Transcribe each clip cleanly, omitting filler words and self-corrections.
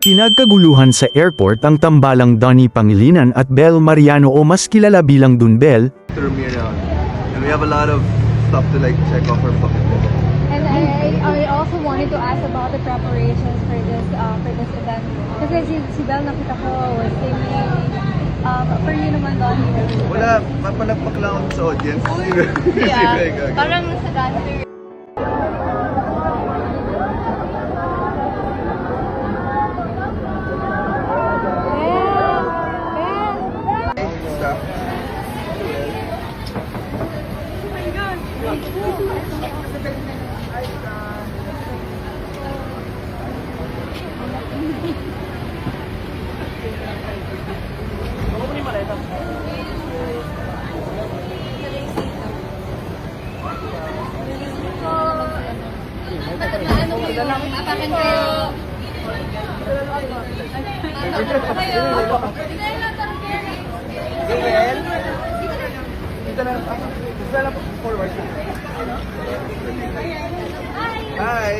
Pinagkaguluhan sa airport ang tambalang Donnie Pangilinan at Bel Mariano o mas kilala bilang Dunbel. Through me around. And we have a lot of stuff to like check off our bucket list. And I also wanted to ask about the preparations for this event. Kasi si Bel nakita ko was singing. For you naman, Donnie. Wala, mapalagpak lang ako sa audience. Yeah, parang sa dancer. Apakan kayo. Hi!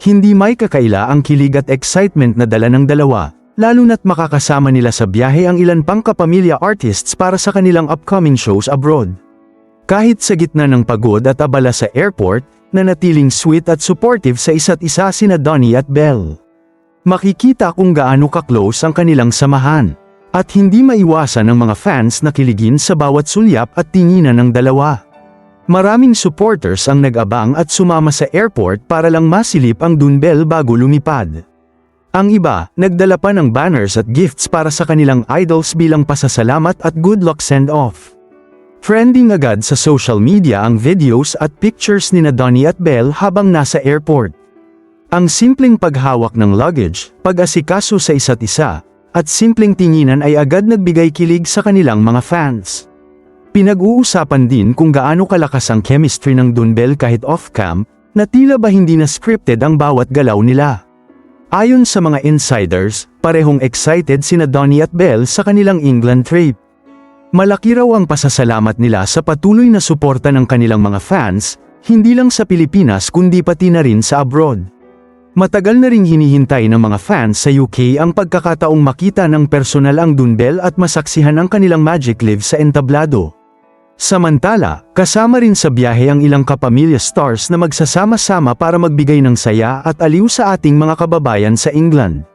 Hindi may kakaila ang kilig at excitement na dala ng dalawa, lalo na't makakasama nila sa biyahe ang ilan pang kapamilya artists para sa kanilang upcoming shows abroad. Kahit sa gitna ng pagod at abala sa airport, nanatiling sweet at supportive sa isa't isa sina Donnie at Bel. Makikita kung gaano ka-close ang kanilang samahan, at hindi maiwasan ng mga fans na kiligin sa bawat sulyap at tinginan ng dalawa. Maraming supporters ang nag-abang at sumama sa airport para lang masilip ang Dunbel bago lumipad. Ang iba, nagdala pa ng banners at gifts para sa kanilang idols bilang pasasalamat at good luck send-off. Trending agad sa social media ang videos at pictures nina Donnie at Bel habang nasa airport. Ang simpleng paghawak ng luggage, pag-asikaso sa isa't isa, at simpleng tinginan ay agad nagbigay kilig sa kanilang mga fans. Pinag-uusapan din kung gaano kalakas ang chemistry ng Dunbel kahit off-cam, na tila ba hindi na scripted ang bawat galaw nila. Ayon sa mga insiders, parehong excited sina Donnie at Bel sa kanilang England trip. Malaki raw ang pasasalamat nila sa patuloy na suporta ng kanilang mga fans, hindi lang sa Pilipinas kundi pati na rin sa abroad. Matagal na ring hinihintay ng mga fans sa UK ang pagkakataong makita ng personal ang Dunbel at masaksihan ang kanilang magic live sa entablado. Samantala, kasama rin sa biyahe ang ilang kapamilya stars na magsasama-sama para magbigay ng saya at aliw sa ating mga kababayan sa England.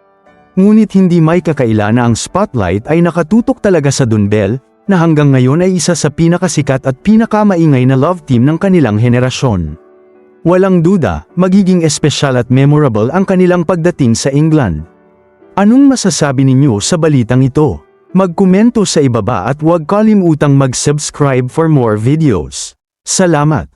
Ngunit hindi may kakaila na ang spotlight ay nakatutok talaga sa Dunbel, na hanggang ngayon ay isa sa pinakasikat at pinakamaingay na love team ng kanilang henerasyon. Walang duda, magiging espesyal at memorable ang kanilang pagdating sa England. Anong masasabi ninyo sa balitang ito? Magkomento sa ibaba at huwag kalimutang mag-subscribe for more videos. Salamat!